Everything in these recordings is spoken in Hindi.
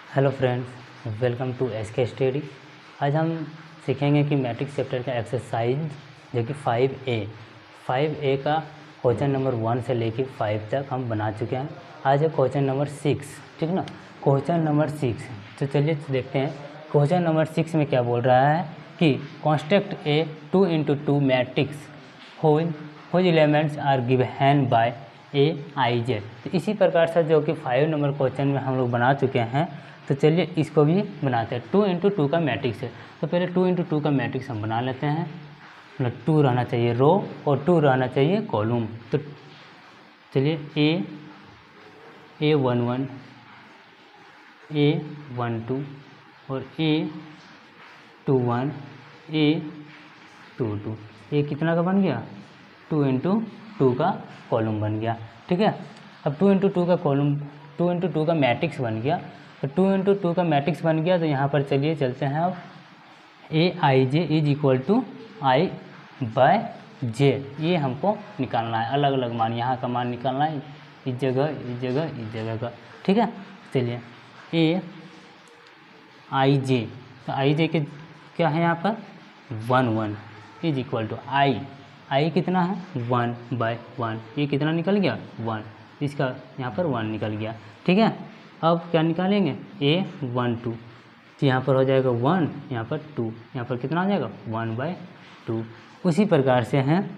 Hello friends, welcome to SK Study. आज हम सीखेंगे कि मैट्रिक्स चैप्टर का एक्सरसाइज जो कि 5A का क्वेश्चन नंबर 1 से लेकर 5 तक हम बना चुके हैं। आज है क्वेश्चन नंबर 6, ठीक ना। क्वेश्चन नंबर 6, तो चलिए देखते हैं क्वेश्चन नंबर 6 में क्या बोल रहा है कि construct a 2 into 2 matrix whose elements are given by AIJ। तो इसी प्रकार से जो कि 5 नंबर क्वेश्चन में हम लोग बना चुके हैं, तो चलिए इसको भी बनाते हैं। 2 into 2 का मैट्रिक्स है, तो पहले 2 into 2 का मैट्रिक्स हम बना लेते हैं। मतलब 2 रहना चाहिए रो और 2 रहना चाहिए कॉलम। तो चलिए A11 A12 और A21 A22, ये कितना का बन गया? 2 into 2 का कॉलम बन गया, ठीक है। अब 2 into 2 का कॉलम, 2 into 2 का मैट्रिक्स बन गया। तो 2 into 2 का मैट्रिक्स बन गया, तो यहाँ पर चलिए चलते हैं अब AIJ is equal to I/J। ये हमको निकालना है, अलग अलग मान, यहाँ का मान निकालना है, इस जगह इस जगह इस जगह का, ठीक है। चलिए AIJ, तो IJ के क्या है यहाँ पर 1 इज इक्वल टू I कितना है 1/1, ये कितना निकल गया 1, इसका यहाँ पर 1 निकल गया, ठीक है। अब क्या निकालेंगे A12, तो यहाँ पर हो जाएगा 1, यहाँ पर 2, यहाँ पर कितना आ जाएगा 1/2। उसी प्रकार से हैं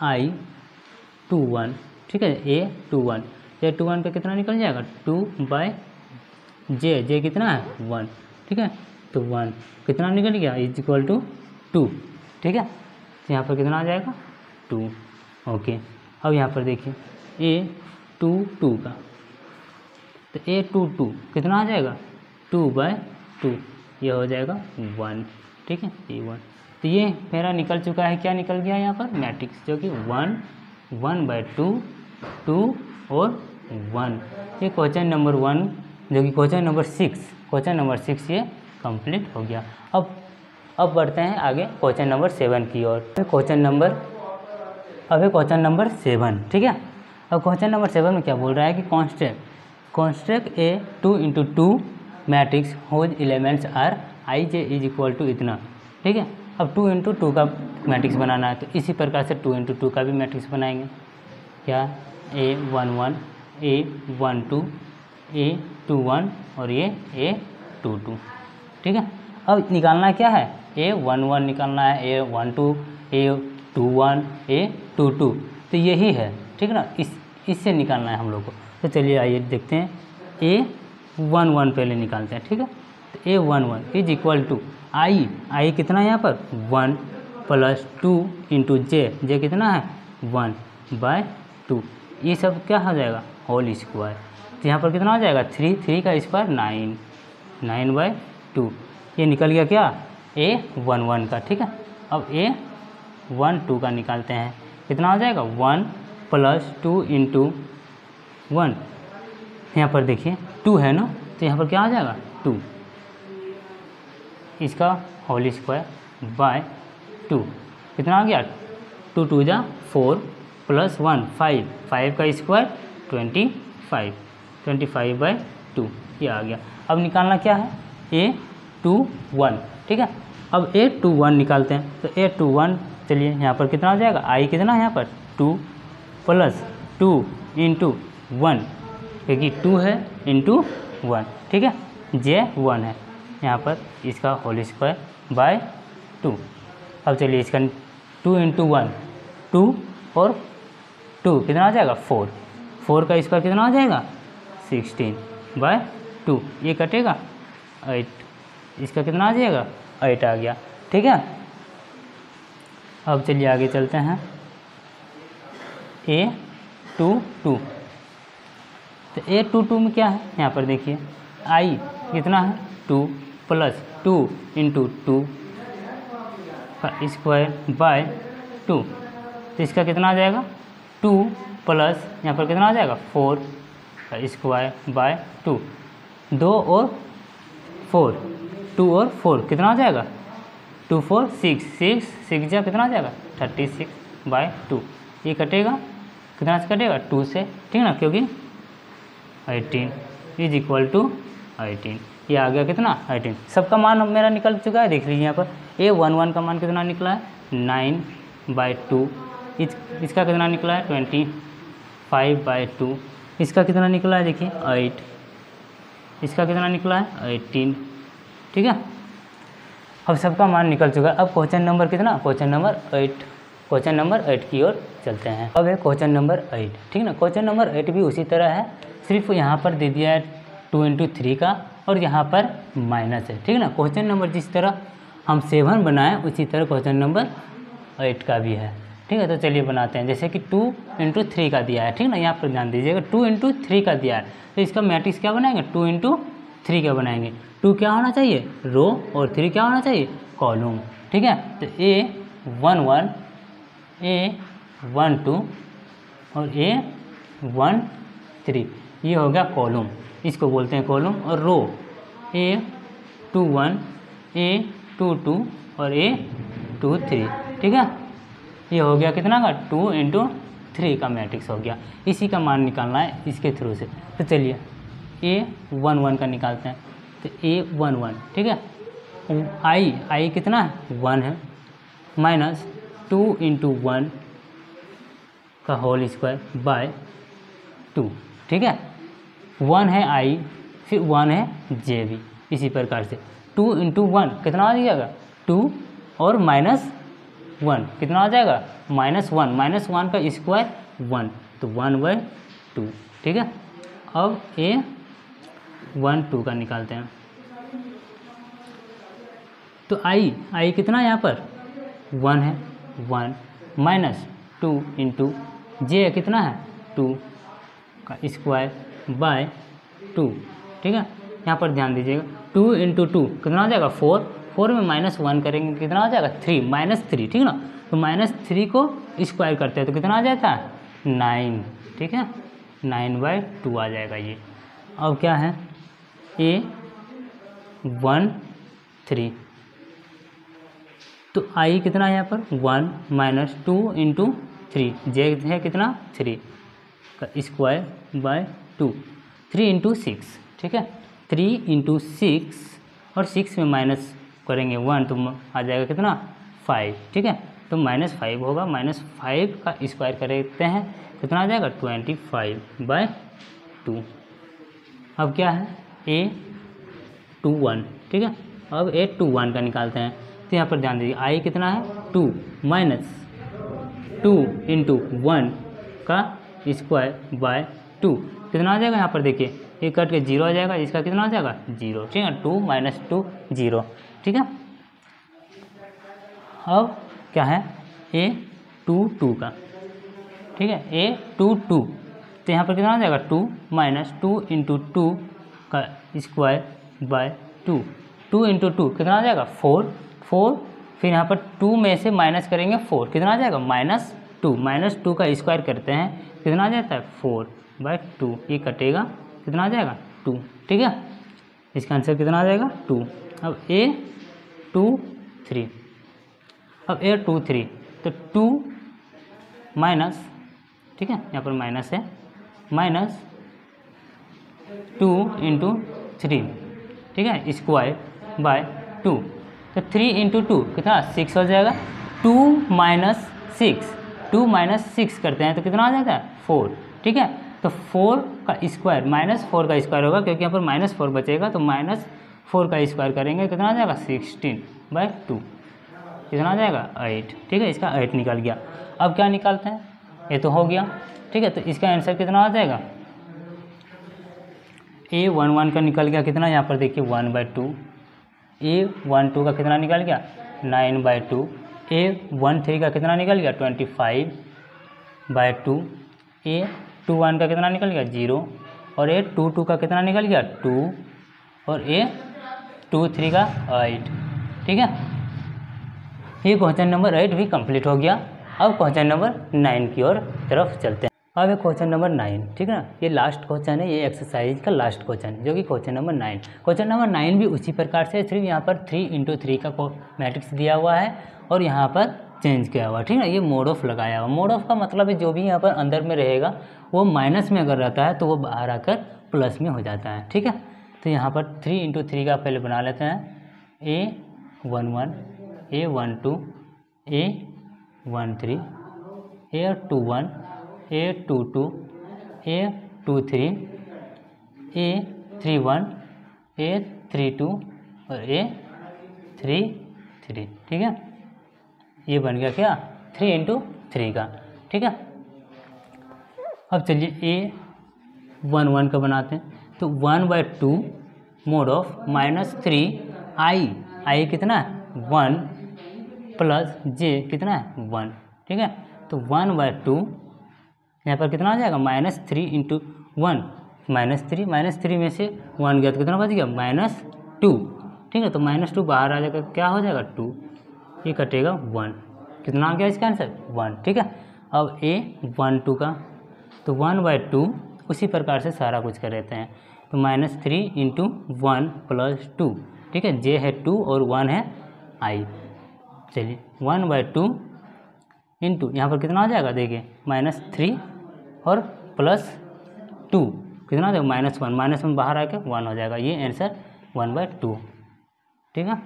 I21, ठीक है, A21 पे कितना निकल जाएगा 2/J कितना है 1, ठीक है। तो 1 कितना निकल गया इज इक्वल टू 2, ठीक है। तो यहाँ पर कितना आ जाएगा 2, ओके। अब यहाँ पर देखिए A22 का, तो A22 कितना आ जाएगा 2/2, ये हो जाएगा 1, ठीक है, A1। तो ये मेरा निकल चुका है, क्या निकल गया यहाँ पर मैट्रिक्स, जो कि 1, 1/2, 2 और 1। ये क्वेश्चन नंबर 1 जो कि क्वेश्चन नंबर 6 ये कंप्लीट हो गया। अब बढ़ते हैं आगे क्वेश्चन नंबर 7 की ओर। क्वेश्चन नंबर 7, ठीक है। अब क्वेश्चन नंबर 7 में क्या बोल रहा है कि construct a 2 into 2 matrix whose elements are IJ is equal to इतना, ठीक है। अब 2 into 2 का मैट्रिक्स बनाना है, तो इसी प्रकार से 2 into 2 का भी मैट्रिक्स बनाएंगे। क्या A11 A12 A21 और ये A22, ठीक है। अब निकालना क्या है, A11 निकालना है, A12 A21 A22, तो यही है, ठीक है ना। इससे निकालना है हम लोग को। तो चलिए आइए देखते हैं, A11 पहले निकालते हैं, ठीक है। तो A11 is equal to I कितना है यहाँ पर 1 + 2 into J कितना है 1/2, ये सब क्या हो जाएगा होल स्क्वायर। तो यहाँ पर कितना हो जाएगा 3 का स्क्वायर 9/2, ये निकल गया क्या A11 का, ठीक है। अब A12 का निकालते हैं, कितना हो जाएगा 1 + 2 into 1, यहाँ पर देखिए 2 है ना, तो यहाँ पर क्या आ जाएगा 2, इसका होल स्क्वायर बाय 2, कितना आ गया 2 2 जा 4 + 1 5 का स्क्वायर 25/2, ये आ गया। अब निकालना क्या है A21, ठीक है। अब A21 निकालते हैं, तो A21 चलिए यहाँ पर कितना आ जाएगा I कितना है यहाँ पर 2 + 2 into 1, क्योंकि 2 है into 1, ठीक है, J1 है यहाँ पर, इसका होल स्क्वायर बाय 2। अब चलिए इसका 2 into 1 2 और 2 कितना आ जाएगा 4 का स्क्वायर कितना आ जाएगा 16/2, ये कटेगा 8, इसका कितना आ जाएगा 8 आ गया, ठीक है। अब चलिए आगे चलते हैं A22, तो A22 में क्या है, यहाँ पर देखिए I कितना है 2 + 2 into 2 का स्क्वायर बाय 2, तो इसका कितना आ जाएगा 2 + यहाँ पर कितना आ जाएगा 4 का स्क्वायर बाय 2, 2 और 4 कितना आ जाएगा 2 4 6 जा कितना आ जाएगा 36/2, ये कटेगा कितना से कटेगा 2 से, ठीक है ना, क्योंकि 18 इज इक्वल टू 18, ये आ गया कितना 18। सबका मान मेरा निकल चुका है, देख लीजिए यहाँ पर A11 का मान कितना निकला है 9/2। इसका कितना निकला है 25/2। इसका कितना निकला है देखिए 8। इसका कितना निकला है 18। ठीक है, अब सबका मान निकल चुका है। अब क्वेश्चन नंबर कितना, क्वेश्चन नंबर 8, क्वेश्चन नंबर 8 की ओर चलते हैं। अब है क्वेश्चन नंबर 8, ठीक ना। क्वेश्चन नंबर 8 भी उसी तरह है, सिर्फ यहाँ पर दे दिया है 2 × 3 का और यहाँ पर माइनस है, ठीक ना। क्वेश्चन नंबर जिस तरह हम 7 बनाए उसी तरह क्वेश्चन नंबर 8 का भी है, ठीक है। तो चलिए बनाते हैं। जैसे कि 2 × 3 का दिया है, ठीक ना, यहाँ पर ध्यान दीजिएगा 2 × 3 का दिया है, तो इसका मैट्रिक्स क्या बनाएंगे 2 × 3 का बनाएंगे। 2 क्या होना चाहिए रो और 3 क्या होना चाहिए कॉलम, ठीक है। तो A11 A12 और A13 ये हो गया कॉलम, इसको बोलते हैं कॉलम। और रो A21 A22 और A23, ठीक है। ये हो गया कितना का 2 × 3 का मैट्रिक्स हो गया। इसी का मान निकालना है इसके थ्रू से। तो चलिए A11 का निकालते हैं। तो A11, ठीक है, I कितना है 1 है, माइनस 2 × 1 का होल स्क्वायर बाय 2, ठीक है। 1 है I, फिर 1 है J भी इसी प्रकार से। 2 × 1 कितना आ जाएगा 2 और -1 कितना आ जाएगा -1, -1 का स्क्वायर 1, तो 1/2, ठीक है। अब A12 का निकालते हैं। तो I कितना है यहाँ पर 1 है, 1 माइनस 2 × J कितना है 2 का स्क्वायर बाय 2, ठीक है। यहाँ पर ध्यान दीजिएगा 2 × 2 कितना आ जाएगा 4, 4 में -1 करेंगे कितना आ जाएगा 3, -3, ठीक ना। तो -3 को स्क्वायर करते हैं तो कितना आ जाता है 9, ठीक है, 9/2 आ जाएगा ये। अब क्या है A13, तो I कितना है यहाँ पर 1 माइनस 2 × 3, J है कितना 3 का स्क्वायर बाय 2, 3 × 6, ठीक है। 3 × 6 और 6 में माइनस करेंगे 1 तो आ जाएगा कितना 5, ठीक है। तो -5 होगा, -5 का स्क्वायर करते हैं कितना आ जाएगा 25/2। अब क्या है A21, ठीक है। अब A21 का निकालते हैं। तो यहाँ पर ध्यान दीजिए I कितना है 2 माइनस 2 × 1 का स्क्वायर बाय 2 कितना आ जाएगा, यहाँ पर देखिए ये कट के 0 आ जाएगा, इसका कितना आ जाएगा 0, ठीक है। 2 - 2 0, ठीक है। अब क्या है A22 का, ठीक है, A22 तो यहाँ पर कितना आ जाएगा 2 माइनस 2 × 2 का स्क्वायर बाय 2, 2 × 2 कितना आ जाएगा 4, फिर यहाँ पर 2 में से माइनस करेंगे 4 कितना आ जाएगा -2 का स्क्वायर करते हैं कितना आ जाता है 4/2, ये कटेगा कितना आ जाएगा 2, ठीक है। इसका आंसर कितना आ जाएगा 2। अब A23, अब A23 तो 2 माइनस, ठीक है, यहाँ पर माइनस है, -2 × 3, ठीक है, स्क्वायर बाय 2, तो 3 × 2 कितना 6 हो जाएगा। 2 - 6 करते हैं तो कितना आ जाता है 4, ठीक है। तो 4 का स्क्वायर -4 का स्क्वायर होगा क्योंकि यहाँ पर -4 बचेगा, तो -4 का स्क्वायर करेंगे कितना आ जाएगा 16/2, कितना आ जाएगा 8, ठीक है। इसका 8 निकल गया। अब क्या निकालते हैं, ये तो हो गया, ठीक है। तो इसका आंसर कितना आ जाएगा A11 का निकल गया कितना, यहाँ पर देखिए 1/2, A12 का कितना निकल गया 9/2, A13 का कितना निकल गया 25/2, A21 का कितना निकल गया 0 और A22 का कितना निकल गया 2 और A23 का 8, ठीक है। ये क्वेश्चन नंबर 8 भी कंप्लीट हो गया। अब क्वेश्चन नंबर 9 की ओर तरफ चलते हैं। अब है क्वेश्चन नंबर 9, ठीक है ना। ये लास्ट क्वेश्चन है, ये एक्सरसाइज का लास्ट क्वेश्चन जो कि क्वेश्चन नंबर 9। क्वेश्चन नंबर 9 भी उसी प्रकार से, सिर्फ यहाँ पर 3 × 3 का मैट्रिक्स दिया हुआ है और यहाँ पर चेंज किया हुआ, ठीक है। ये मोड ऑफ लगाया हुआ। मोड ऑफ का मतलब है जो भी यहाँ पर अंदर में रहेगा वो माइनस में अगर रहता है तो वो बाहर आकर प्लस में हो जाता है, ठीक है। तो यहाँ पर 3 इंटू 3 का पहले बना लेते हैं। A11, A12, A13, A21, A22, A23, A31, A32 और A33, ठीक है। ये बन गया क्या 3 इंटू 3 का, ठीक है। अब चलिए A11 का बनाते हैं। तो 1/2 मोड ऑफ -3i कितना है 1 प्लस j कितना है 1, ठीक है। तो 1/2 यहाँ पर कितना आ जाएगा -3 इंटू 1, -3 में से 1 गया तो कितना बच गया -2, ठीक है। तो -2 बाहर आ जाएगा, क्या हो जाएगा 2, ये कटेगा 1, कितना आ गया इसका आंसर 1, ठीक है। अब A12 का तो 1/2 उसी प्रकार से सारा कुछ कर देते हैं। तो -3 इंटू 1 प्लस 2, ठीक है। j है 2 और 1 है i। चलिए 1/2 इंटू यहाँ पर कितना आ जाएगा देखिए -3 और प्लस 2 कितना आ जाएगा -1 बाहर आके 1 हो जाएगा, ये आंसर 1/2, ठीक है।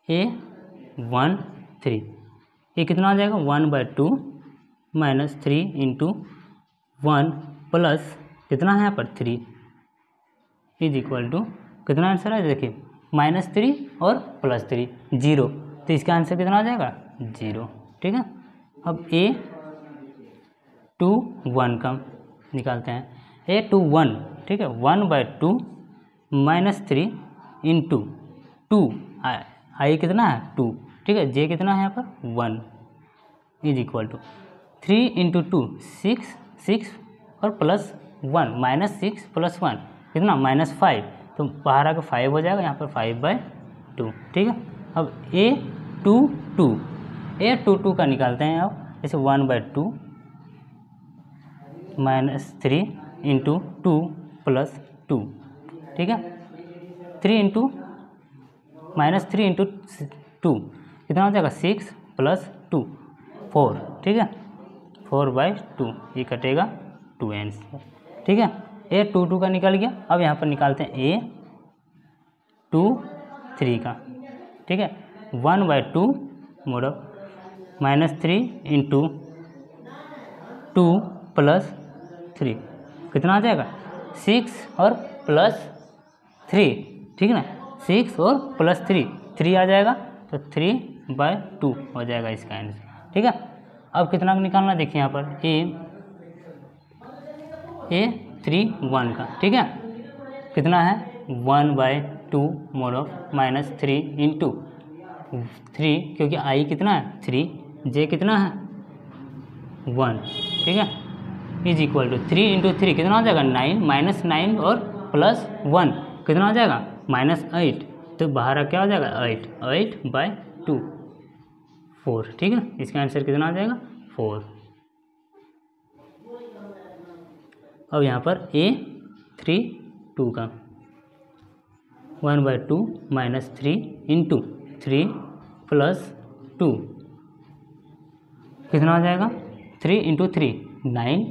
A13 ये कितना आ जाएगा 1/2 -3 इंटू 1 प्लस कितना है यहाँ पर 3 इज इक्वल टू कितना आंसर है देखिए -3 और +3 0, तो इसका आंसर कितना आ जाएगा 0, ठीक है। अब A21 का निकालते हैं। A21 ठीक है 1/2 -3 इंटू 2 आई कितना है 2, ठीक है। j कितना है यहाँ पर 1 इज इक्वल टू 3 इंटू 2 6 और प्लस 1 -6 + 1 कितना -5, तो बाहर आकर 5 हो जाएगा, यहाँ पर 5/2, ठीक है। अब A22 का निकालते हैं। अब जैसे 1/2 -3 इंटू 2 + 2, ठीक है। -3 इंटू 2 कितना हो जाएगा 6 + 2 4, ठीक है। 4/2 ये कटेगा 2 आंसर, ठीक है। A22 का निकल गया। अब यहाँ पर निकालते हैं A23 का, ठीक है। 1/2 मोड ऑफ -3 इंटू 2 + 3 कितना आ जाएगा 6 और +3, ठीक है ना। 6 और +3 आ जाएगा, तो 3/2 हो जाएगा इसका आंसर, ठीक है। अब कितना निकालना देखिए यहाँ पर A31 का, ठीक है। कितना है 1/2 मोड ऑफ -3 इंटू 3 क्योंकि i कितना है 3, j कितना है 1, ठीक है। इज इक्वल टू 3 इंटू 3 कितना हो जाएगा 9 -9 और +1 कितना हो जाएगा -8, तो बाहर क्या हो जाएगा 8/2 4, ठीक है। इसका आंसर कितना आ जाएगा 4। अब यहाँ पर A32 का 1/2 -3 इंटू 3 + 2 कितना आ जाएगा 3 इंटू 3 9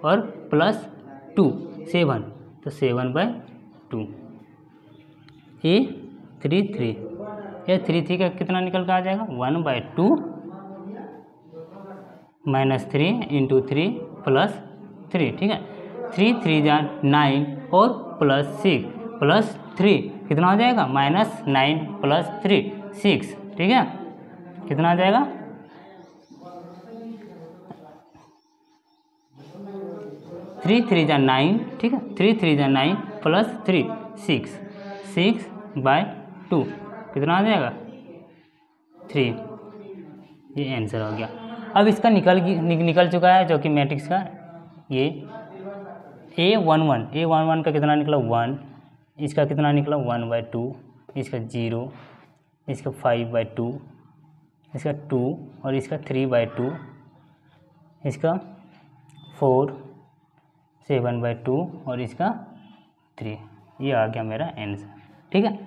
और +2 7, तो 7/2। A33 का कितना निकल कर आ जाएगा 1/2 -3 इंटू 3 + 3, ठीक है। 3 3 जा 9 और +6 +3 कितना हो जाएगा -9 + 3 6, ठीक है। कितना आ जाएगा 3 3 जा 9, ठीक है। 3 3 जा 9 + 3 6/2 कितना आ जाएगा 3, ये आंसर हो गया। अब इसका निकल चुका है जो कि मैट्रिक्स का ये A11 का कितना निकला 1, इसका कितना निकला 1/2, इसका 0, इसका 5/2, इसका 2 और इसका 3/2, इसका 4 7/2 और इसका 3, ये आ गया मेरा आंसर, ठीक है।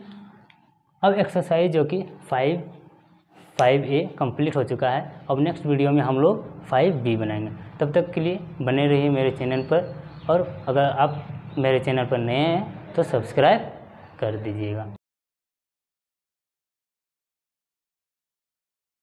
अब एक्सरसाइज जो कि 5A कंप्लीट हो चुका है। अब नेक्स्ट वीडियो में हम लोग 5B बनाएंगे। तब तक के लिए बने रहिए मेरे चैनल पर, और अगर आप मेरे चैनल पर नए हैं तो सब्सक्राइब कर दीजिएगा।